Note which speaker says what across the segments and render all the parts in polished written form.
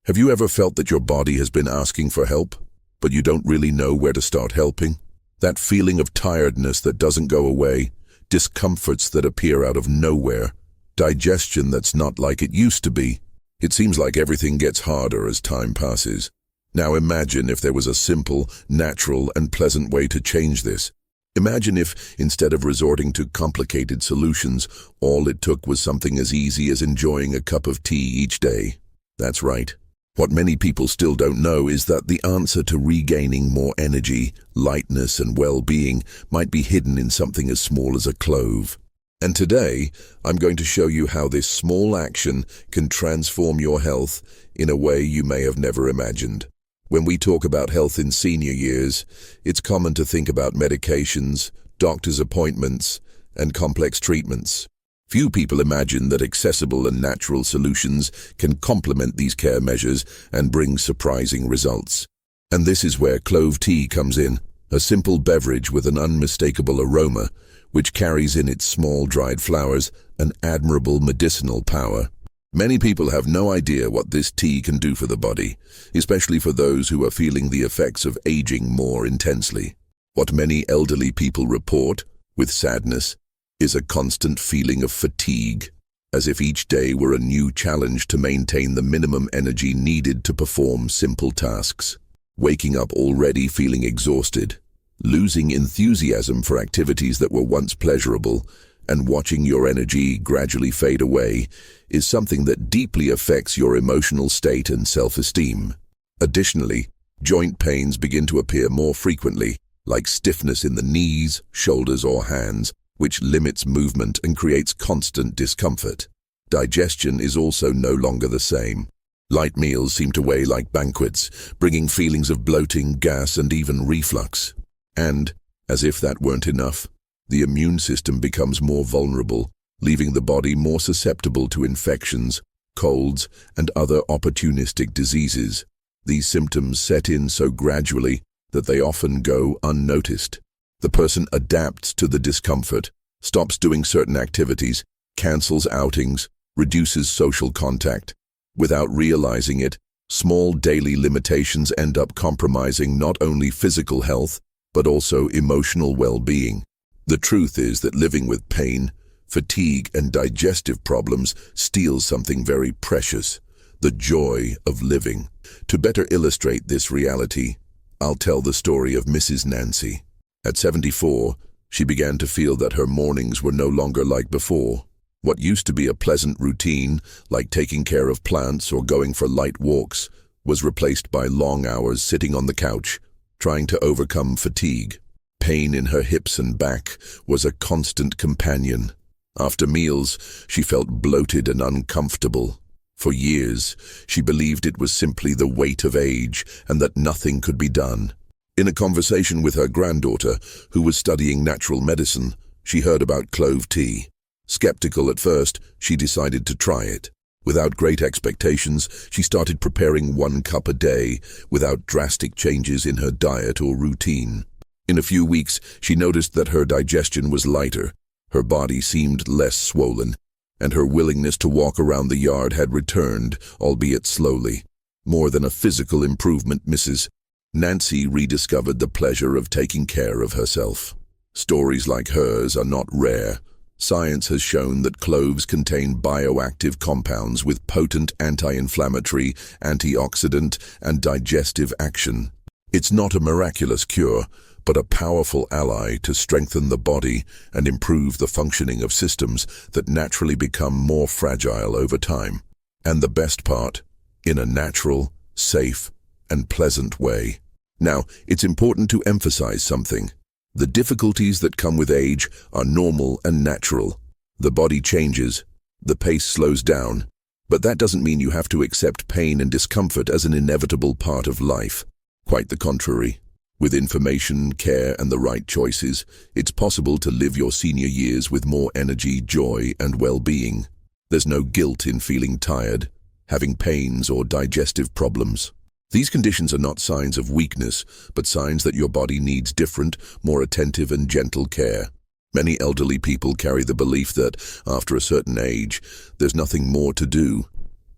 Speaker 1: Have you ever felt that your body has been asking for help, but you don't really know where to start helping? That feeling of tiredness that doesn't go away, discomforts that appear out of nowhere, digestion that's not like it used to be. It seems like everything gets harder as time passes. Now imagine if there was a simple, natural, and pleasant way to change this. Imagine if, instead of resorting to complicated solutions, all it took was something as easy as enjoying a cup of tea each day. That's right. What many people still don't know is that the answer to regaining more energy, lightness, and well-being might be hidden in something as small as a clove. And today, I'm going to show you how this small action can transform your health in a way you may have never imagined. When we talk about health in senior years, it's common to think about medications, doctor's appointments, and complex treatments. Few people imagine that accessible and natural solutions can complement these care measures and bring surprising results. And this is where clove tea comes in, a simple beverage with an unmistakable aroma, which carries in its small dried flowers an admirable medicinal power. Many people have no idea what this tea can do for the body, especially for those who are feeling the effects of aging more intensely. What many elderly people report, with sadness, is a constant feeling of fatigue, as if each day were a new challenge to maintain the minimum energy needed to perform simple tasks. Waking up already feeling exhausted, losing enthusiasm for activities that were once pleasurable, and watching your energy gradually fade away is something that deeply affects your emotional state and self-esteem. Additionally, joint pains begin to appear more frequently, like stiffness in the knees, shoulders, or hands, which limits movement and creates constant discomfort. Digestion is also no longer the same. Light meals seem to weigh like banquets, bringing feelings of bloating, gas, and even reflux. And, as if that weren't enough, the immune system becomes more vulnerable, leaving the body more susceptible to infections, colds, and other opportunistic diseases. These symptoms set in so gradually that they often go unnoticed. The person adapts to the discomfort, stops doing certain activities, cancels outings, reduces social contact. Without realizing it, small daily limitations end up compromising not only physical health, but also emotional well-being. The truth is that living with pain, fatigue, and digestive problems steals something very precious, the joy of living. To better illustrate this reality, I'll tell the story of Mrs. Nancy. At 74, she began to feel that her mornings were no longer like before. What used to be a pleasant routine, like taking care of plants or going for light walks, was replaced by long hours sitting on the couch, trying to overcome fatigue. Pain in her hips and back was a constant companion. After meals, she felt bloated and uncomfortable. For years, she believed it was simply the weight of age and that nothing could be done. In a conversation with her granddaughter, who was studying natural medicine, she heard about clove tea. Skeptical at first, she decided to try it. Without great expectations, she started preparing 1 cup a day, without drastic changes in her diet or routine. In a few weeks, she noticed that her digestion was lighter, her body seemed less swollen, and her willingness to walk around the yard had returned, albeit slowly. More than a physical improvement, Mrs. Nancy rediscovered the pleasure of taking care of herself. Stories like hers are not rare. Science has shown that cloves contain bioactive compounds with potent anti-inflammatory, antioxidant, and digestive action. It's not a miraculous cure, but a powerful ally to strengthen the body and improve the functioning of systems that naturally become more fragile over time. And the best part, in a natural, safe, and pleasant way. Now, it's important to emphasize something. The difficulties that come with age are normal and natural. The body changes, the pace slows down, but that doesn't mean you have to accept pain and discomfort as an inevitable part of life. Quite the contrary. With information, care, and the right choices, it's possible to live your senior years with more energy, joy, and well-being. There's no guilt in feeling tired, having pains, or digestive problems. These conditions are not signs of weakness, but signs that your body needs different, more attentive and gentle care. Many elderly people carry the belief that, after a certain age, there's nothing more to do.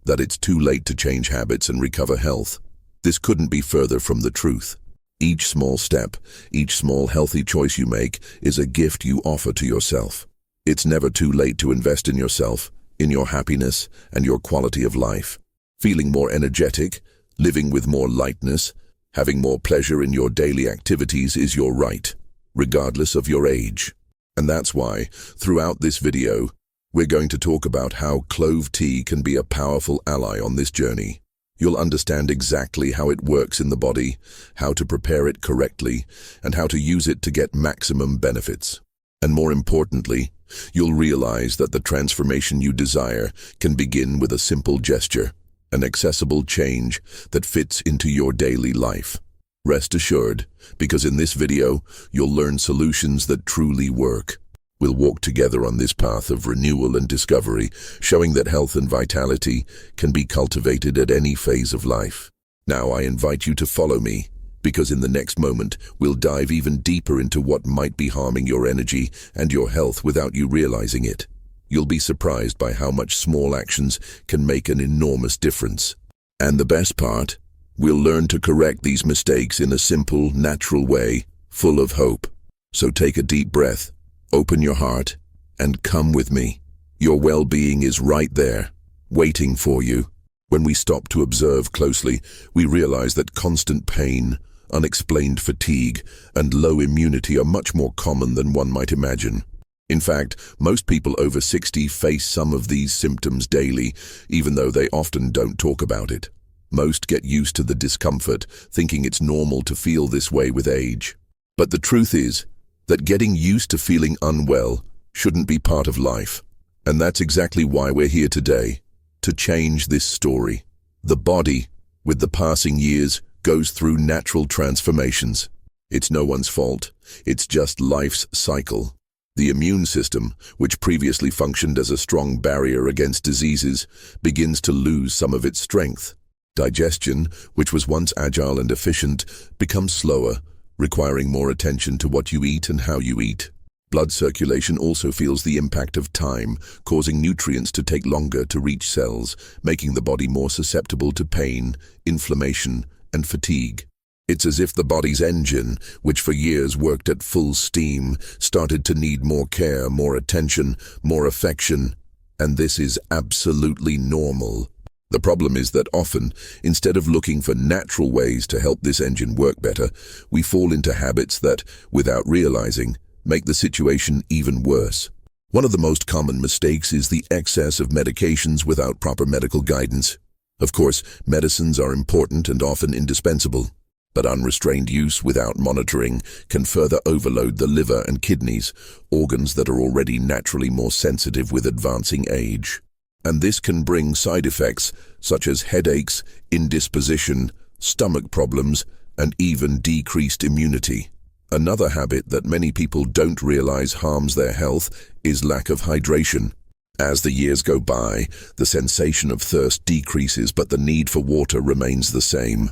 Speaker 1: that it's too late to change habits and recover health. This couldn't be further from the truth. Each small step, each small healthy choice you make is a gift you offer to yourself. It's never too late to invest in yourself, in your happiness and your quality of life. Feeling more energetic, living with more lightness, having more pleasure in your daily activities is your right, regardless of your age. And that's why, throughout this video, we're going to talk about how clove tea can be a powerful ally on this journey. You'll understand exactly how it works in the body, how to prepare it correctly, and how to use it to get maximum benefits. And more importantly, you'll realize that the transformation you desire can begin with a simple gesture, an accessible change that fits into your daily life. Rest assured, because in this video, you'll learn solutions that truly work. We'll walk together on this path of renewal and discovery, showing that health and vitality can be cultivated at any phase of life. Now I invite you to follow me, because in the next moment, we'll dive even deeper into what might be harming your energy and your health without you realizing it. You'll be surprised by how much small actions can make an enormous difference. And the best part, we'll learn to correct these mistakes in a simple, natural way, full of hope. So take a deep breath. Open your heart and come with me. Your well-being is right there, waiting for you. When we stop to observe closely, we realize that constant pain, unexplained fatigue, and low immunity are much more common than one might imagine. In fact, most people over 60 face some of these symptoms daily, even though they often don't talk about it. Most get used to the discomfort, thinking it's normal to feel this way with age. But the truth is that getting used to feeling unwell shouldn't be part of life. And that's exactly why we're here today, to change this story. The body, with the passing years, goes through natural transformations. It's no one's fault, it's just life's cycle. The immune system, which previously functioned as a strong barrier against diseases, begins to lose some of its strength. Digestion, which was once agile and efficient, becomes slower, requiring more attention to what you eat and how you eat. Blood circulation also feels the impact of time, causing nutrients to take longer to reach cells, making the body more susceptible to pain, inflammation, and fatigue. It's as if the body's engine, which for years worked at full steam, started to need more care, more attention, more affection. And this is absolutely normal. The problem is that often, instead of looking for natural ways to help this engine work better, we fall into habits that, without realizing, make the situation even worse. One of the most common mistakes is the excess of medications without proper medical guidance. Of course, medicines are important and often indispensable, but unrestrained use without monitoring can further overload the liver and kidneys, organs that are already naturally more sensitive with advancing age. And this can bring side effects such as headaches, indisposition, stomach problems, and even decreased immunity. Another habit that many people don't realize harms their health is lack of hydration. As the years go by, the sensation of thirst decreases, but the need for water remains the same.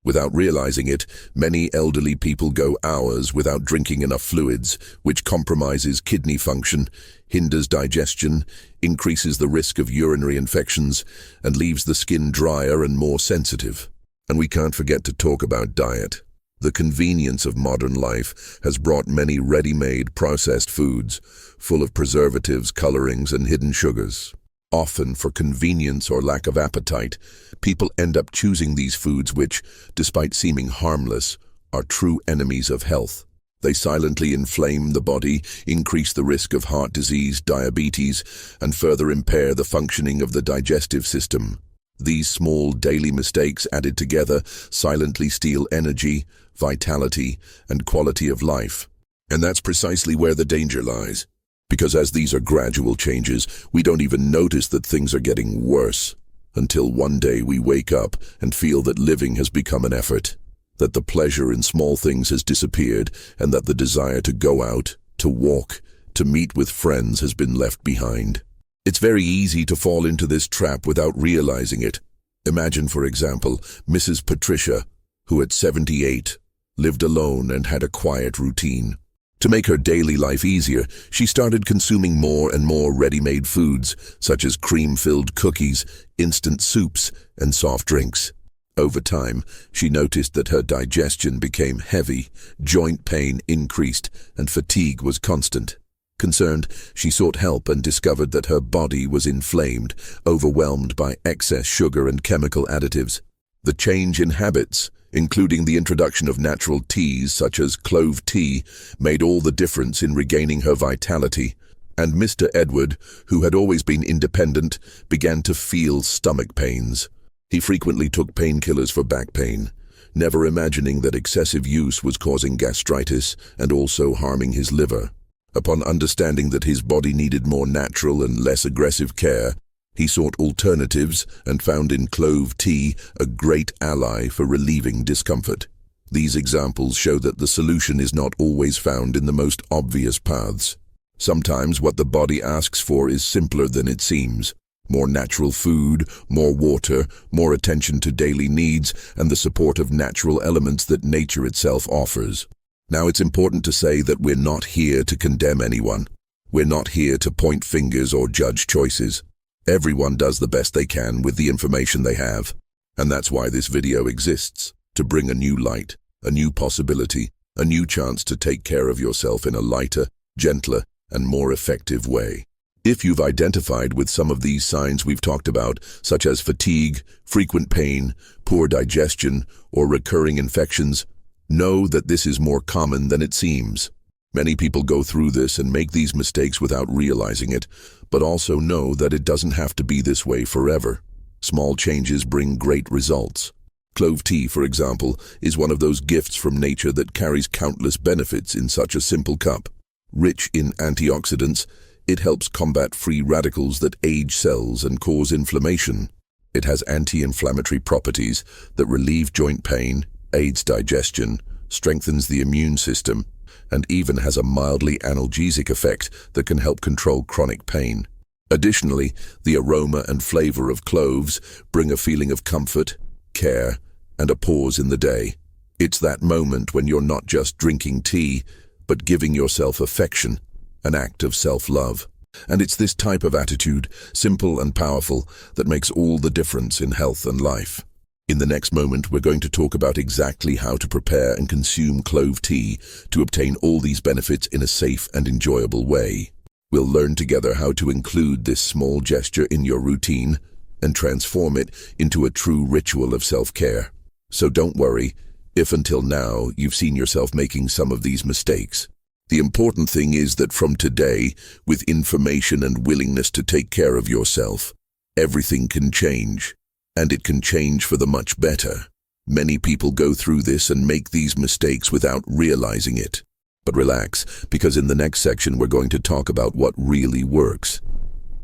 Speaker 1: Without realizing it, many elderly people go hours without drinking enough fluids, which compromises kidney function, hinders digestion, increases the risk of urinary infections, and leaves the skin drier and more sensitive. And we can't forget to talk about diet. The convenience of modern life has brought many ready-made processed foods, full of preservatives, colorings, and hidden sugars. Often, for convenience or lack of appetite, people end up choosing these foods which, despite seeming harmless, are true enemies of health. They silently inflame the body, increase the risk of heart disease, diabetes, and further impair the functioning of the digestive system. These small daily mistakes added together silently steal energy, vitality, and quality of life. And that's precisely where the danger lies. Because as these are gradual changes, we don't even notice that things are getting worse, until one day we wake up and feel that living has become an effort, that the pleasure in small things has disappeared, and that the desire to go out, to walk, to meet with friends has been left behind. It's very easy to fall into this trap without realizing it. Imagine, for example, Mrs. Patricia, who at 78 lived alone and had a quiet routine. To make her daily life easier, she started consuming more and more ready-made foods, such as cream-filled cookies, instant soups, and soft drinks. Over time, she noticed that her digestion became heavy, joint pain increased, and fatigue was constant. Concerned, she sought help and discovered that her body was inflamed, overwhelmed by excess sugar and chemical additives. The change in habits, including the introduction of natural teas such as clove tea, made all the difference in regaining her vitality. And Mr. Edward, who had always been independent, began to feel stomach pains. He frequently took painkillers for back pain, never imagining that excessive use was causing gastritis and also harming his liver. Upon understanding that his body needed more natural and less aggressive care, he sought alternatives and found in clove tea a great ally for relieving discomfort. These examples show that the solution is not always found in the most obvious paths. Sometimes what the body asks for is simpler than it seems. More natural food, more water, more attention to daily needs, and the support of natural elements that nature itself offers. Now, it's important to say that we're not here to condemn anyone. We're not here to point fingers or judge choices. Everyone does the best they can with the information they have. And that's why this video exists, to bring a new light, a new possibility, a new chance to take care of yourself in a lighter, gentler, and more effective way. If you've identified with some of these signs we've talked about, such as fatigue, frequent pain, poor digestion, or recurring infections, know that this is more common than it seems. Many people go through this and make these mistakes without realizing it, but also know that it doesn't have to be this way forever. Small changes bring great results. Clove tea, for example, is one of those gifts from nature that carries countless benefits in such a simple cup. Rich in antioxidants, it helps combat free radicals that age cells and cause inflammation. It has anti-inflammatory properties that relieve joint pain, aids digestion, strengthens the immune system, and even has a mildly analgesic effect that can help control chronic pain. Additionally, the aroma and flavor of cloves bring a feeling of comfort, care, and a pause in the day. It's that moment when you're not just drinking tea, but giving yourself affection, an act of self-love. And it's this type of attitude, simple and powerful, that makes all the difference in health and life. In the next moment, we're going to talk about exactly how to prepare and consume clove tea to obtain all these benefits in a safe and enjoyable way. We'll learn together how to include this small gesture in your routine and transform it into a true ritual of self-care. So don't worry if until now you've seen yourself making some of these mistakes. The important thing is that from today, with information and willingness to take care of yourself, everything can change. And it can change for the much better. Many people go through this and make these mistakes without realizing it. But relax, because in the next section we're going to talk about what really works.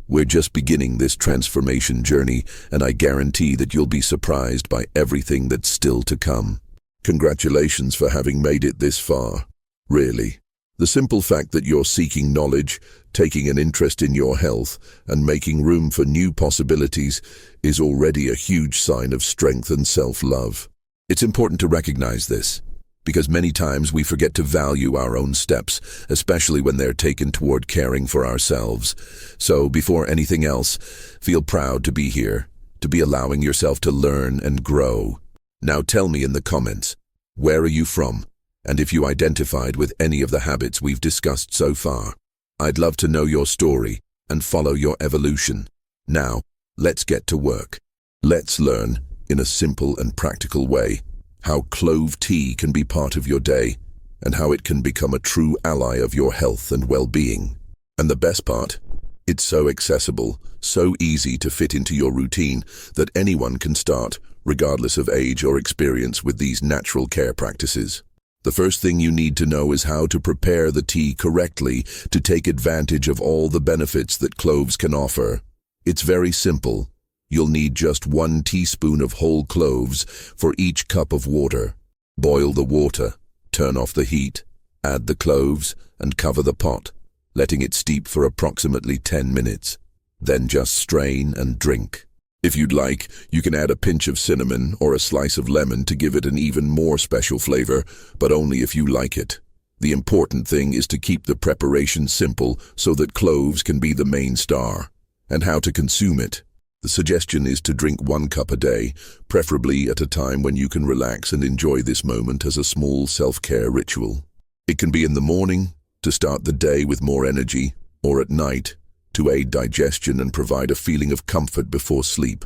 Speaker 1: We're just beginning this transformation journey, and I guarantee that you'll be surprised by everything that's still to come. Congratulations for having made it this far. Really. The simple fact that you're seeking knowledge, taking an interest in your health, and making room for new possibilities is already a huge sign of strength and self-love. It's important to recognize this, because many times we forget to value our own steps, especially when they're taken toward caring for ourselves. So, before anything else, feel proud to be here, to be allowing yourself to learn and grow. Now tell me in the comments, where are you from? And if you identified with any of the habits we've discussed so far. I'd love to know your story and follow your evolution. Now, let's get to work. Let's learn, in a simple and practical way, how clove tea can be part of your day and how it can become a true ally of your health and well-being. And the best part? It's so accessible, so easy to fit into your routine that anyone can start, regardless of age or experience, with these natural care practices. The first thing you need to know is how to prepare the tea correctly to take advantage of all the benefits that cloves can offer. It's very simple. You'll need just 1 teaspoon of whole cloves for each cup of water. Boil the water, turn off the heat, add the cloves, and cover the pot, letting it steep for approximately 10 minutes. Then just strain and drink. If you'd like, you can add a pinch of cinnamon or a slice of lemon to give it an even more special flavor, but only if you like it. The important thing is to keep the preparation simple so that cloves can be the main star. And how to consume it. The suggestion is to drink 1 cup a day, preferably at a time when you can relax and enjoy this moment as a small self-care ritual. It can be in the morning, to start the day with more energy, or at night, to aid digestion and provide a feeling of comfort before sleep.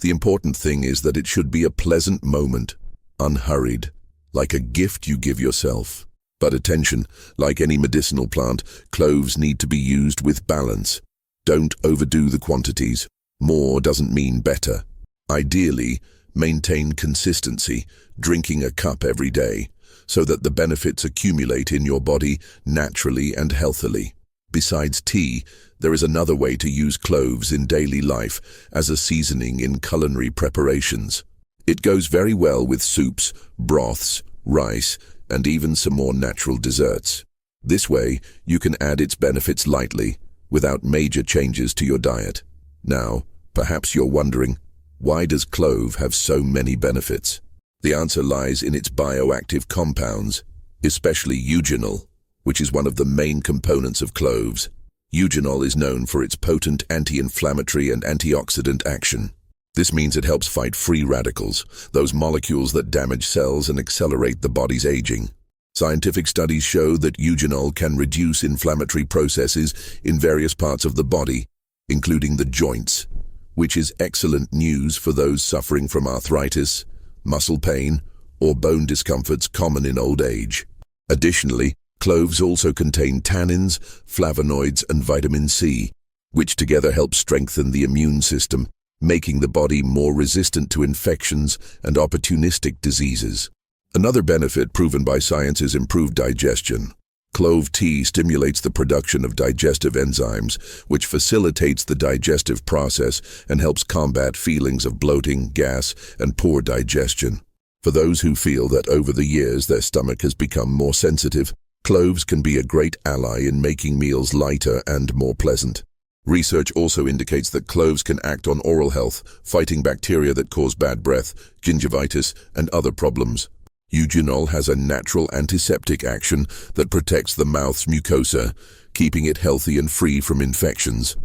Speaker 1: The important thing is that it should be a pleasant moment, unhurried, like a gift you give yourself. But attention, like any medicinal plant, cloves need to be used with balance. Don't overdo the quantities. More doesn't mean better. Ideally, maintain consistency, drinking a cup every day, so that the benefits accumulate in your body naturally and healthily. Besides tea, there is another way to use cloves in daily life as a seasoning in culinary preparations. It goes very well with soups, broths, rice, and even some more natural desserts. This way, you can add its benefits lightly, without major changes to your diet. Now, perhaps you're wondering, why does clove have so many benefits? The answer lies in its bioactive compounds, especially eugenol, which is one of the main components of cloves. Eugenol is known for its potent anti-inflammatory and antioxidant action. This means it helps fight free radicals, those molecules that damage cells and accelerate the body's aging. Scientific studies show that eugenol can reduce inflammatory processes in various parts of the body, including the joints, which is excellent news for those suffering from arthritis, muscle pain, or bone discomforts common in old age. Additionally, cloves also contain tannins, flavonoids, and vitamin C, which together help strengthen the immune system, making the body more resistant to infections and opportunistic diseases. Another benefit proven by science is improved digestion. Clove tea stimulates the production of digestive enzymes, which facilitates the digestive process and helps combat feelings of bloating, gas, and poor digestion. For those who feel that over the years their stomach has become more sensitive, cloves can be a great ally in making meals lighter and more pleasant. Research also indicates that cloves can act on oral health, fighting bacteria that cause bad breath, gingivitis, and other problems. Eugenol has a natural antiseptic action that protects the mouth's mucosa, keeping it healthy and free from infections.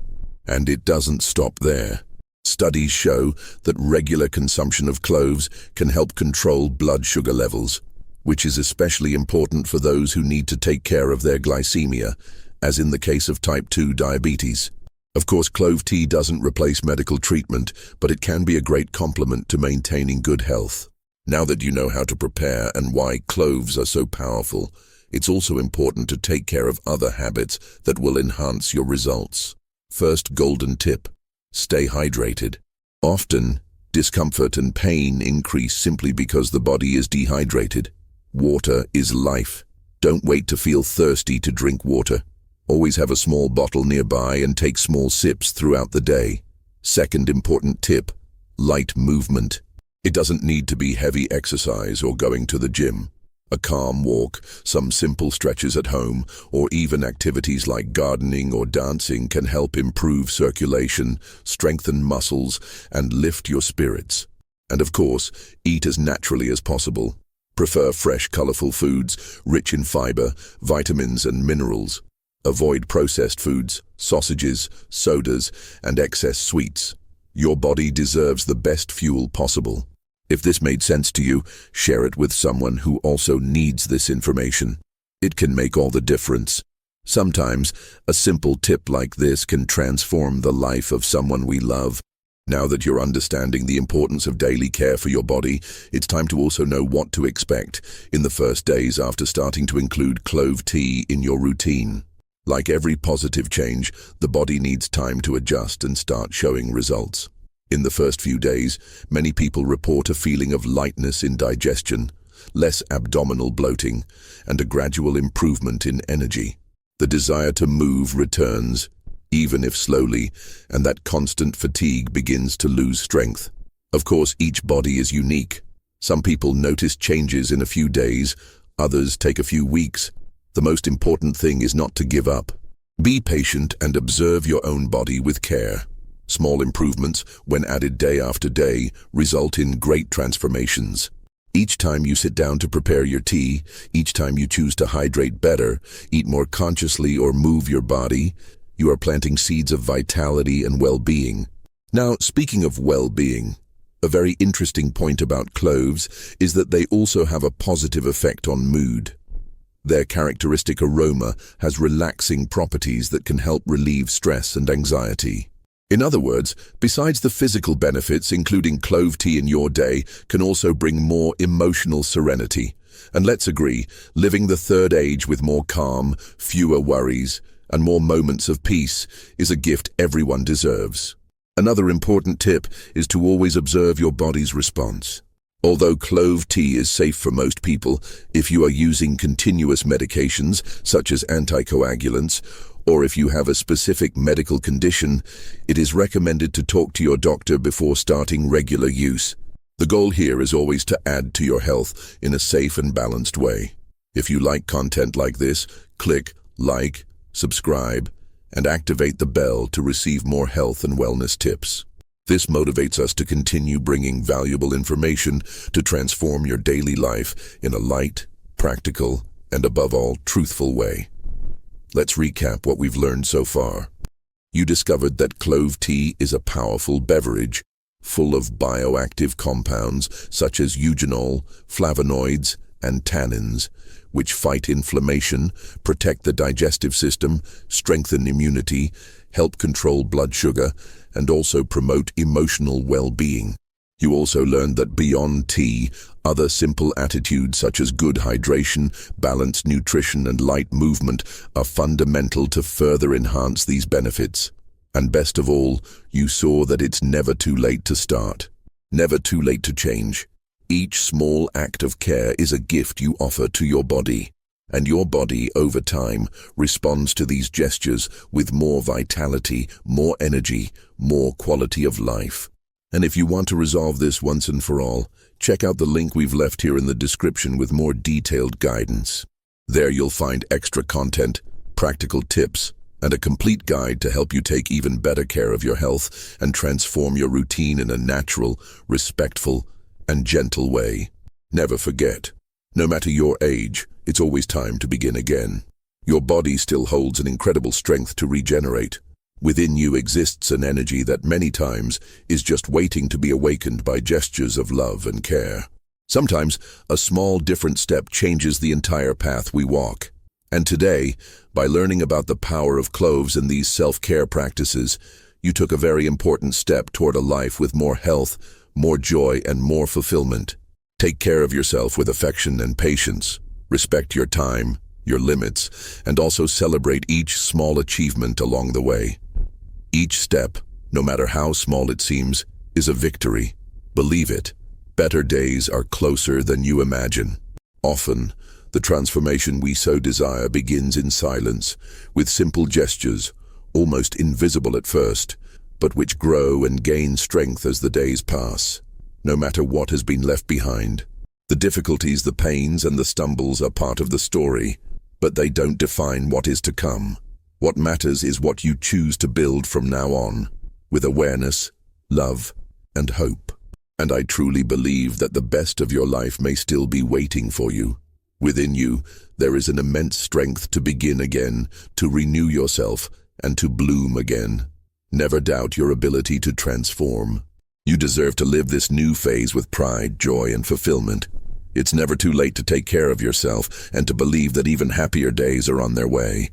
Speaker 1: And it doesn't stop there. Studies show that regular consumption of cloves can help control blood sugar levels, which is especially important for those who need to take care of their glycemia, as in the case of type 2 diabetes. Of course, clove tea doesn't replace medical treatment, but it can be a great complement to maintaining good health. Now that you know how to prepare and why cloves are so powerful, it's also important to take care of other habits that will enhance your results. First golden tip: stay hydrated. Often, discomfort and pain increase simply because the body is dehydrated. Water is life. Don't wait to feel thirsty to drink water. Always have a small bottle nearby and take small sips throughout the day. Second important tip: light movement. It doesn't need to be heavy exercise or going to the gym. A calm walk, some simple stretches at home, or even activities like gardening or dancing can help improve circulation, strengthen muscles, and lift your spirits. And of course, eat as naturally as possible. Prefer fresh, colorful foods, rich in fiber, vitamins, and minerals. Avoid processed foods, sausages, sodas, and excess sweets. Your body deserves the best fuel possible. If this made sense to you, share it with someone who also needs this information. It can make all the difference. Sometimes, a simple tip like this can transform the life of someone we love. Now that you're understanding the importance of daily care for your body, it's time to also know what to expect in the first days after starting to include clove tea in your routine. Like every positive change, the body needs time to adjust and start showing results. In the first few days, many people report a feeling of lightness in digestion, less abdominal bloating, and a gradual improvement in energy. The desire to move returns, even if slowly, and that constant fatigue begins to lose strength. Of course, each body is unique. Some people notice changes in a few days, others take a few weeks. The most important thing is not to give up. Be patient and observe your own body with care. Small improvements, when added day after day, result in great transformations. Each time you sit down to prepare your tea, each time you choose to hydrate better, eat more consciously or move your body, you are planting seeds of vitality and well-being. Now, speaking of well-being, a very interesting point about cloves is that they also have a positive effect on mood. Their characteristic aroma has relaxing properties that can help relieve stress and anxiety. In other words, besides the physical benefits, including clove tea in your day can also bring more emotional serenity. And let's agree, living the third age with more calm, fewer worries, and more moments of peace is a gift everyone deserves. Another important tip is to always observe your body's response. Although clove tea is safe for most people, if you are using continuous medications, such as anticoagulants, or if you have a specific medical condition, it is recommended to talk to your doctor before starting regular use. The goal here is always to add to your health in a safe and balanced way. If you like content like this, click like, subscribe, and activate the bell to receive more health and wellness tips. This motivates us to continue bringing valuable information to transform your daily life in a light, practical, and above all, truthful way. Let's recap what we've learned so far. You discovered that clove tea is a powerful beverage full of bioactive compounds such as eugenol, flavonoids, and tannins, which fight inflammation, protect the digestive system, strengthen immunity, help control blood sugar, and also promote emotional well-being. You also learned that beyond tea, other simple attitudes such as good hydration, balanced nutrition, and light movement are fundamental to further enhance these benefits. And best of all, you saw that it's never too late to start, never too late to change. Each small act of care is a gift you offer to your body, and your body, over time, responds to these gestures with more vitality, more energy, more quality of life. And if you want to resolve this once and for all, check out the link we've left here in the description with more detailed guidance. There you'll find extra content, practical tips, and a complete guide to help you take even better care of your health and transform your routine in a natural, respectful, and gentle way. Never forget, no matter your age, it's always time to begin again. Your body still holds an incredible strength to regenerate. Within you exists an energy that many times is just waiting to be awakened by gestures of love and care. Sometimes, a small different step changes the entire path we walk. And today, by learning about the power of cloves and these self-care practices, you took a very important step toward a life with more health, more joy, and more fulfillment. Take care of yourself with affection and patience. Respect your time, your limits, and also celebrate each small achievement along the way. Each step, no matter how small it seems, is a victory. Believe it, better days are closer than you imagine. Often, the transformation we so desire begins in silence, with simple gestures, almost invisible at first, but which grow and gain strength as the days pass, no matter what has been left behind. The difficulties, the pains, and the stumbles are part of the story, but they don't define what is to come. What matters is what you choose to build from now on, with awareness, love, and hope. And I truly believe that the best of your life may still be waiting for you. Within you, there is an immense strength to begin again, to renew yourself, and to bloom again. Never doubt your ability to transform. You deserve to live this new phase with pride, joy, and fulfillment. It's never too late to take care of yourself and to believe that even happier days are on their way.